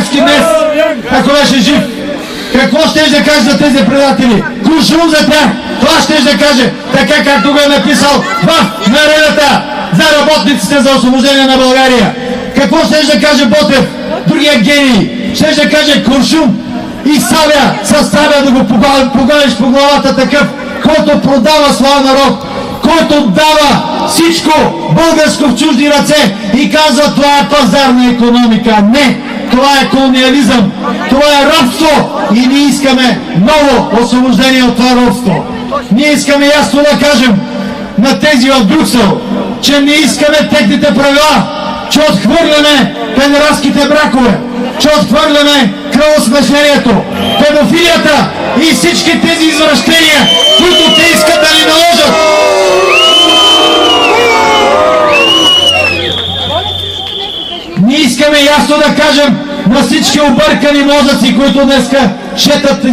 Левски днес, ако беше жив, какво ще да каже за тези предатели? Куршум за тях, това ще да каже, така както го е написал в наредата за работниците за освобождение на България. Какво ще да каже Ботев, другия гений? Ще да каже куршум и сабя, със сабя да го погалиш по главата такъв, който продава своя народ, който дава всичко българско в чужди ръце и казва, това е пазарна икономика. Не, това е колониализъм, това е робство и ние искаме ново освобождение от това робство. Ние искаме ясно да кажем на тези от Брюксел, че не искаме техните правила, че отхвърляме педерастските бракове, че отхвърляме кръвосмешението, педофилията и всички тези извращения, които те искат да ни наложат. Ние искаме ясно да кажем на всички объркани мозъци, които днеска шетат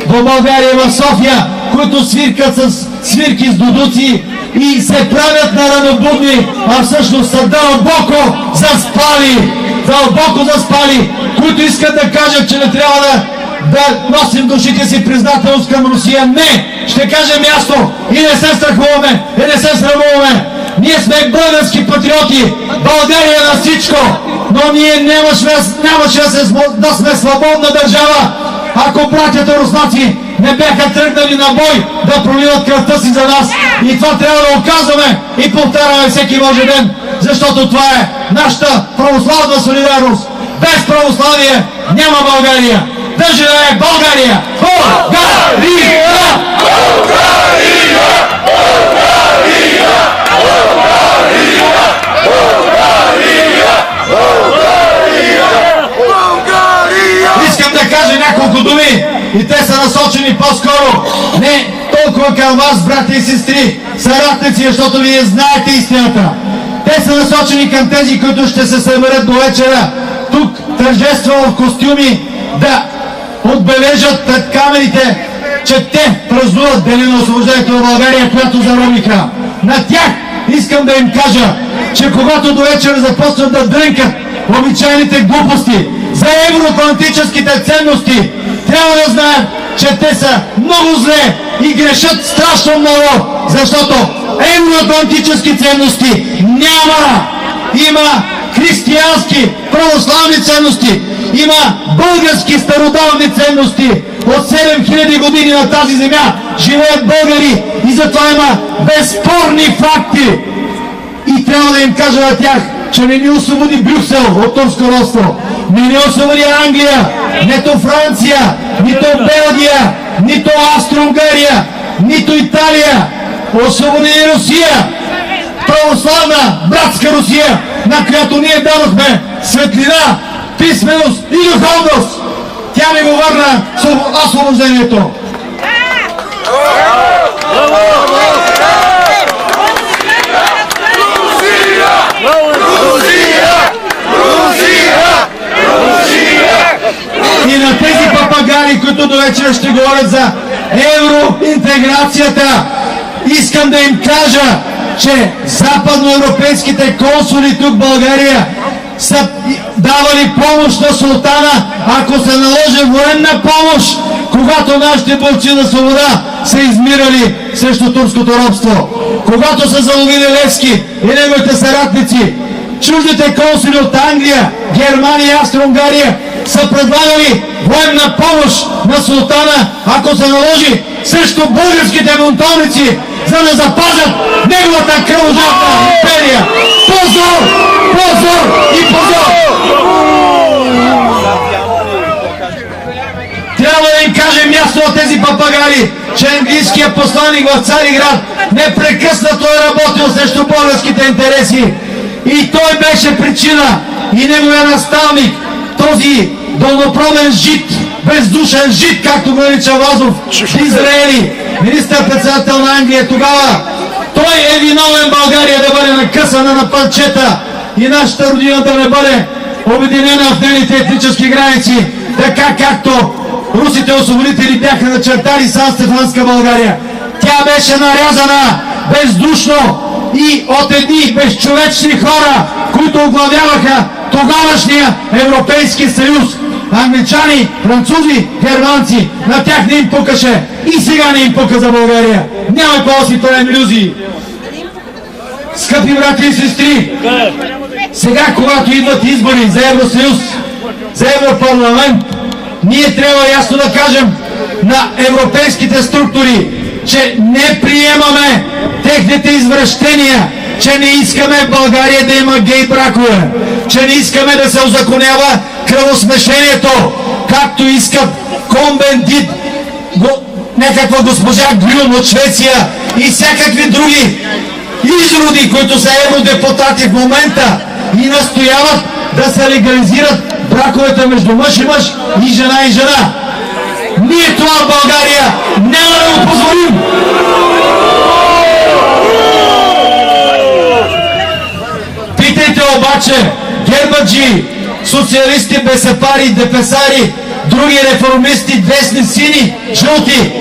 в България и в София, които свиркат с свирки с дудуци и се правят на ранобудни, а всъщност са дълбоко заспали, които искат да кажат, че не трябва да носим душите си признателност към Русия. Не! Ще кажем ясно и не се страхуваме, и не се срамуваме. Ние сме български патриоти, България на всичко, но ние нямаше да сме свободна държава, ако братята руснаци не бяха тръгнали на бой да проливат кръвта си за нас. И това трябва да оказваме и повтаряме всеки Божи ден, защото това е нашата православна солидарност. Без православие няма България. Да живее България! България! България! България! България! България! Искам да кажа няколко думи и те са насочени по-скоро не толкова към вас, брати и сестри, съратници, защото вие знаете истината. Те са насочени към тези, които ще се съберат до вечера тук тържествено в костюми да отбележат пред камерите, че те празнуват Деня на освобождението на България, която заробиха. На тях искам да им кажа, че когато до вечера започнат да дрънкат обичайните глупости за евроатлантическите ценности, трябва да знаем, че те са много зле и грешат страшно много, защото евроатлантически ценности няма. Има християнски православни ценности, има български стародавни ценности. От 7000 години на тази земя живеят българи и затова има безспорни факти. И трябва да им кажа на тях, че не ни освободи Брюксел от турско робство, не ни освободи Англия, нито Франция, нито Белгия, нито Австро-Унгария, нито Италия. Освободи Русия, православна братска Русия, на която ние дадохме светлина, писменост и духовност. Тя ни го върна с освобождението. И на тези папагали, които до вечера ще говорят за евроинтеграцията, искам да им кажа, че западноевропейските консули тук в България са давали помощ на султана, ако се наложи военна помощ, когато нашите борци на свобода са измирали срещу турското робство. Когато са заловили Левски и неговите съратници, чуждите консули от Англия, Германия и Австро-Унгария са предлагали военна помощ на султана, ако се наложи срещу българските бунтовници, за да запазят неговата кръвожадна империя. Позор! Позор и позор! Трябва да им кажем ясно от тези папагали, че английският посланик в Цариград непрекъснато е работил срещу българските интереси. И той беше причина, и неговия наставник, този дълнопробен жид, бездушен жид, както го нарича Лазов, Дизраели, министър-председател на Англия тогава. Той е виновен България да бъде накъсана на парчета и нашата родина да не бъде обединена в нейните етнически граници, така както русите освободители бяха начертали Сан-Стефанска България. Тя беше нарязана бездушно и от едни безчовечни хора, които оглавяваха тогавашния Европейски съюз. англичани, французи, германци, на тях не им пукаше и сега не им пука за България. Няма какво да си правим илюзии. Скъпи брати и сестри, сега когато идват избори за Евросъюз, за Европарламент, ние трябва ясно да кажем на европейските структури, че не приемаме техните извращения, че не искаме в България да има гей бракове, че не искаме да се узаконява кръвосмешението, както искат Комбендит, някаква госпожа Грюн от Швеция и всякакви други изроди, които са евродепутати в момента и настояват да се легализират браковете между мъж и мъж и жена и жена. Ние това в България няма да го позволим! Питайте обаче гербаджи, социалисти, бесепари, депесари, други реформисти, десни, сини, жълти.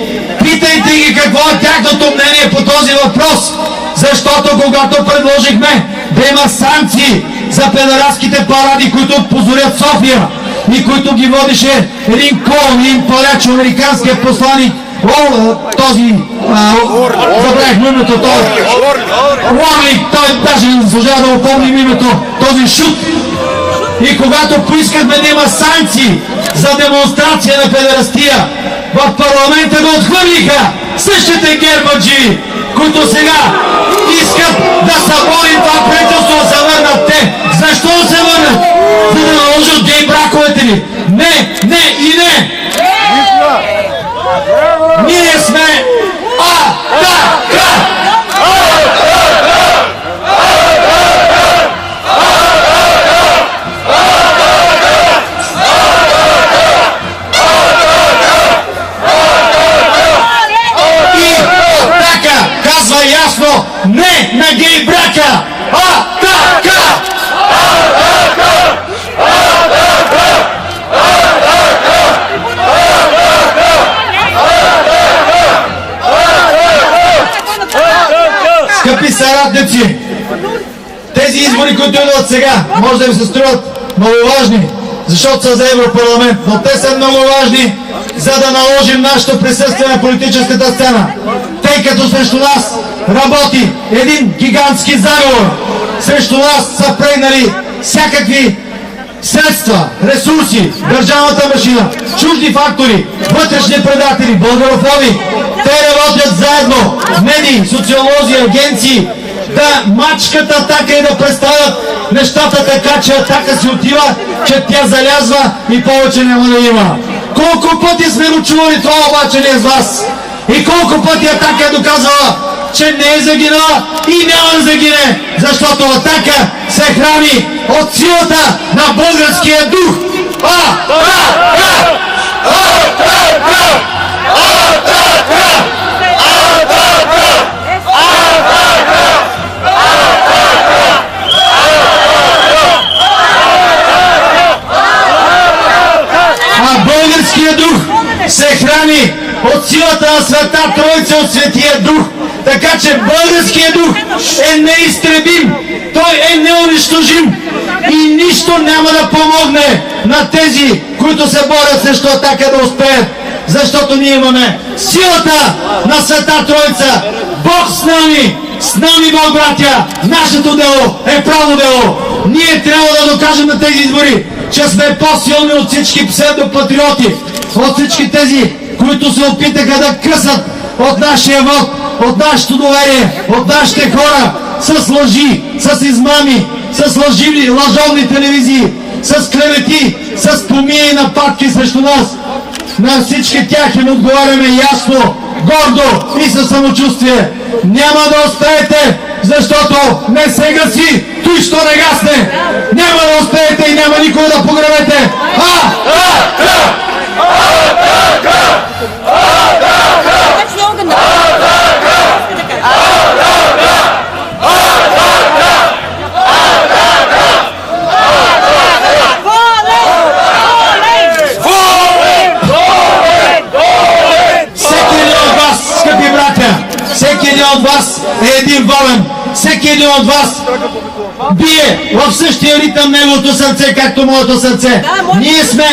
Питайте ги какво е тяхното мнение по този въпрос, защото когато предложихме да има санкции за педерастските паради, които опозорят София и които ги водеше един Кол, един паляч, американският посланик, този, забравих името, той Уорлик, той даже не заслужава да упомним името, този шут. И когато поискахме да има санкции за демонстрация на педерастия, в парламента го отхвърлиха същите гербаджи, които сега искат да съборим това правителство да се върнат те. Защо да се върнат? За да наложат гей браковете ли? Не, не и не! Ние сме АТАКА! Казва ясно не на гей брака! АТАКА! Скъпи съратници, тези избори, които идват сега, може да ви се струват много важни, защото са за Европарламент, но те са много важни, за да наложим нашето присъствие на политическата сцена. Тъй като срещу нас работи един гигантски заговор, срещу нас са прегнали всякакви средства, ресурси, държавната машина, чужди фактори, вътрешни предатели, българофоби. Те работят заедно, медии, социолози, агенции, да мачкат Атака и да представят нещата така, че Атака си отива, че тя залязва и повече няма да има. Колко пъти сме го чували това, обаче не е с вас. И колко пъти Атака е доказала, че не е загинала и няма да загине, защото Атака се храни от силата на българския дух. Българския дух се храни от силата на Света Троица, от Светия Дух. Така че българският дух е неизтребим, той е неунищожим и нищо няма да помогне на тези, които се борят срещу Атака да успеят. Защото ние имаме силата на Света Троица, Бог с нами Бог, братя, нашето дело е правно дело. Ние трябва да докажем на тези избори, че сме по-силни от всички псевдопатриоти, от всички тези, които се опитаха да късат от нашия вод, от нашето доверие, от нашите хора, с лъжи, с измами, с лъжовни телевизии, с клевети, с помии и нападки срещу нас. На всички тях им отговаряме ясно, гордо и със самочувствие. Няма да успеете, защото не се гаси, той що не гасне. Няма да успеете и няма никога да погребете. Всеки един от вас е един волен. Всеки един от вас бие в същия ритъм неговото сърце, както моето сърце. Ние сме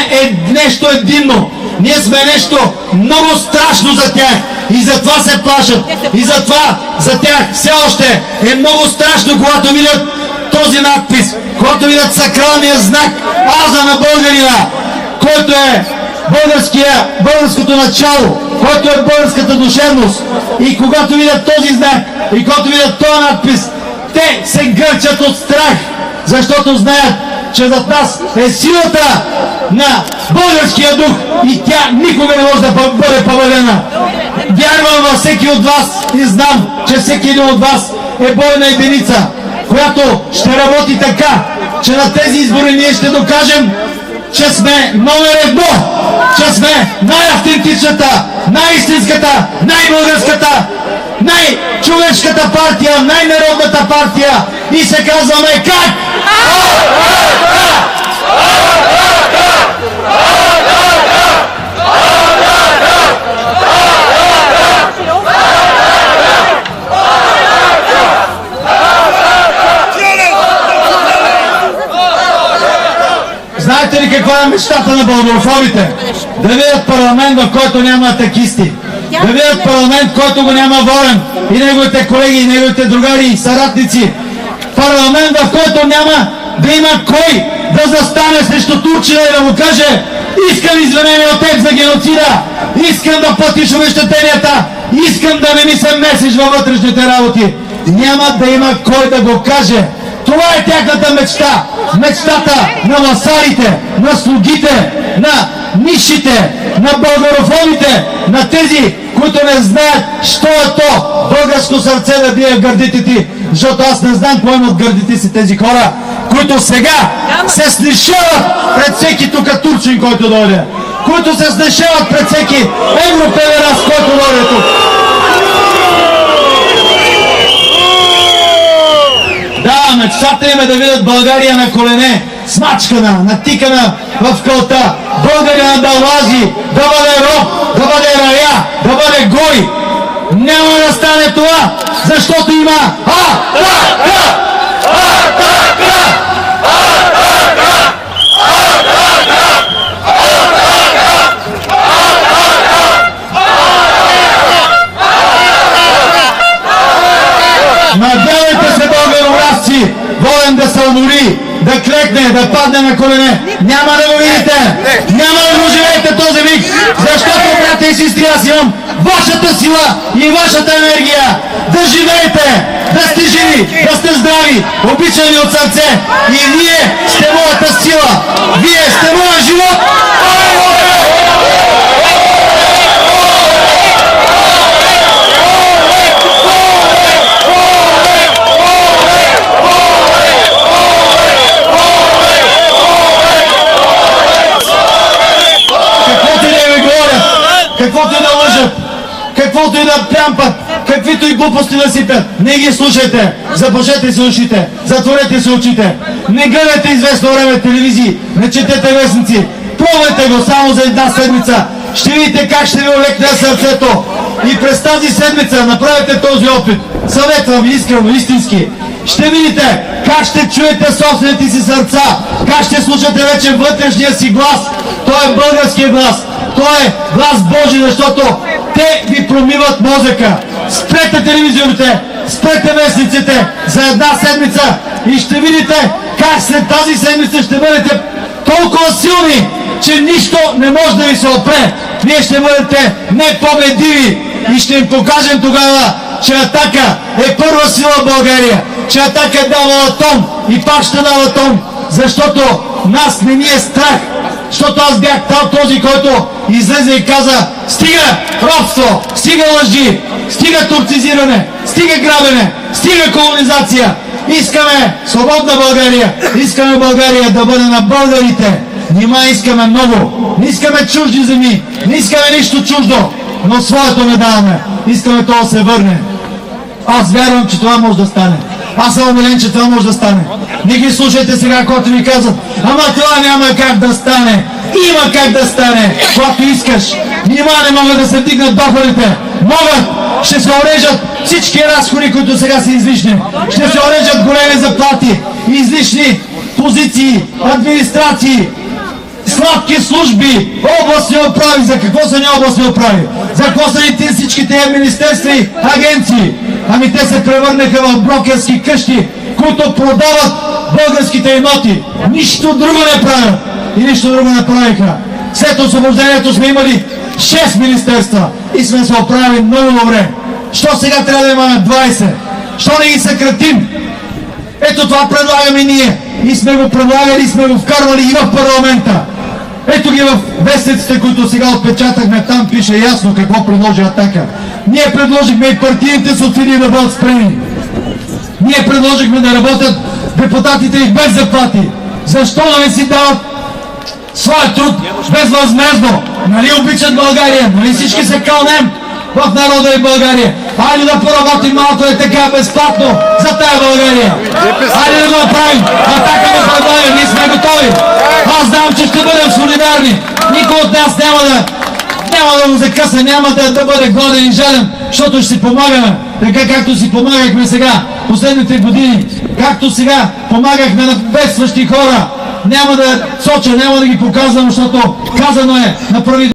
нещо единно. Ние сме нещо много страшно за тях. И затова се плашат. И затова за тях все още е много страшно, когато видят този надпис, когато видят сакралния знак Аза на българина, който е българското начало, който е българската душевност. И когато видят този знак, и когато видят този надпис, те се гърчат от страх, защото знаят, че зад нас е силата на българския дух и тя никога не може да бъде победена. Вярвам във всеки от вас и знам, че всеки един от вас е бойна единица, която ще работи така, че на тези избори ние ще докажем, че сме номер едно, че сме най-автентичната, най-истинската, най-българската, най-човешката партия, най-народната партия и се казваме как? Знаете ли каква е мечтата на българофобите? Да видят парламент, в който няма атакисти. Да видят парламент, в който го няма Волен и неговите колеги, и неговите другари и съратници. Парламент, в който няма да има кой да застане срещу Турчина и да му каже: искам извинение от теб за геноцида, искам да платиш обезщетенията, искам да не ми се месиш във вътрешните работи. Няма да има кой да го каже. Това е тяхната мечта. Мечтата на васалите, на слугите, на нишите, на българофобите, на тези, които не знаят, що е то българско сърце да бие в гърдите ти. Защото аз не знам какво имат гърдите си тези хора, които сега се снишават пред всеки тук турчин, който дойде. Които се снишават пред всеки европедерас, който дойде тук. Да, мечтата им е да видят България на колене, смачкана, натикана в кълта. Българина да лази, да бъде роб, да бъде рая, да бъде гой. Няма да стане това, защото има Атака! Атака! Атака! Надявайте се, българовразци, Волен да се умори, да клекне, да падне на колене. Няма да го видите, няма да го живеете този миг, защото, брате и сестри, аз имам вашата сила и вашата енергия. Да живеете, да сте живи, да сте здрави, обичани от сърце. И вие сте моята сила, вие сте моя живот. Каквото и да лъжат, каквото и да плямпат, каквито и глупости да сипят, не ги слушайте, запушете си ушите, затворете си очите, не гледайте известно време телевизии, не четете вестници, пробвайте го само за една седмица, ще видите как ще ви олекне сърцето и през тази седмица направете този опит, съветвам ви искрено, истински, ще видите как ще чуете собствените си сърца, как ще слушате вече вътрешния си глас, той е българския глас. Той е глас Божий, защото те ви промиват мозъка. Спрете телевизорите, спрете вестниците за една седмица и ще видите как след тази седмица ще бъдете толкова силни, че нищо не може да ви се опре. Вие ще бъдете непобедиви и ще им покажем тогава, че Атака е първа сила в България, че Атака дава тон и пак ще дава тон, защото нас не ни е страх. Защото аз бях този, който излезе и каза: стига робство, стига лъжи, стига турцизиране, стига грабене, стига колонизация. Искаме свободна България, искаме България да бъде на българите. Нима искаме много, не искаме чужди земи, не искаме нищо чуждо, но своето не даваме. Искаме това да се върне. Аз вярвам, че това може да стане. Аз съм убеден, че това може да стане. Не ги слушайте сега, когато ви казват: ама това няма как да стане. Има как да стане, когато искаш. Нима не могат да се вдигнат доходите. Могат, ще се орежат всички разходи, които сега са излишни. Ще се орежат големи заплати, излишни позиции, администрации, сладки служби, областни управи. За какво са ни областни управи? За какво са ни всички тези министерства и агенции? Ами те се превърнаха в брокерски къщи, които продават българските имоти. Нищо друго не правят. И нищо друго не правиха. След освобождението сме имали 6 министерства и сме се оправили много добре. Що сега трябва да имаме 20? Що не ги съкратим? Ето това предлагаме ние. И сме го предлагали, и сме го вкарвали и в парламента. Ето ги в вестниците, които сега отпечатахме, там пише ясно какво предложи Атака. Ние предложихме и партийните субсидии да бъдат спрени. Ние предложихме да работят депутатите и без заплати. Защо да не си дават своя труд безвъзмездно? Нали обичат България? Нали всички се кълнем в народа и България? Хайде да поработим малко е така безплатно за тая България. Хайде да го направим. Атака го предлага, ние сме готови. Аз знам, че ще бъдем солидарни. Никой от нас няма да го закъса, няма да бъде гладен и жаден, защото ще си помагаме, така както си помагахме сега, последните години, както сега помагахме на бедстващи хора. Няма да соча, няма да ги показвам, защото казано е на правителството.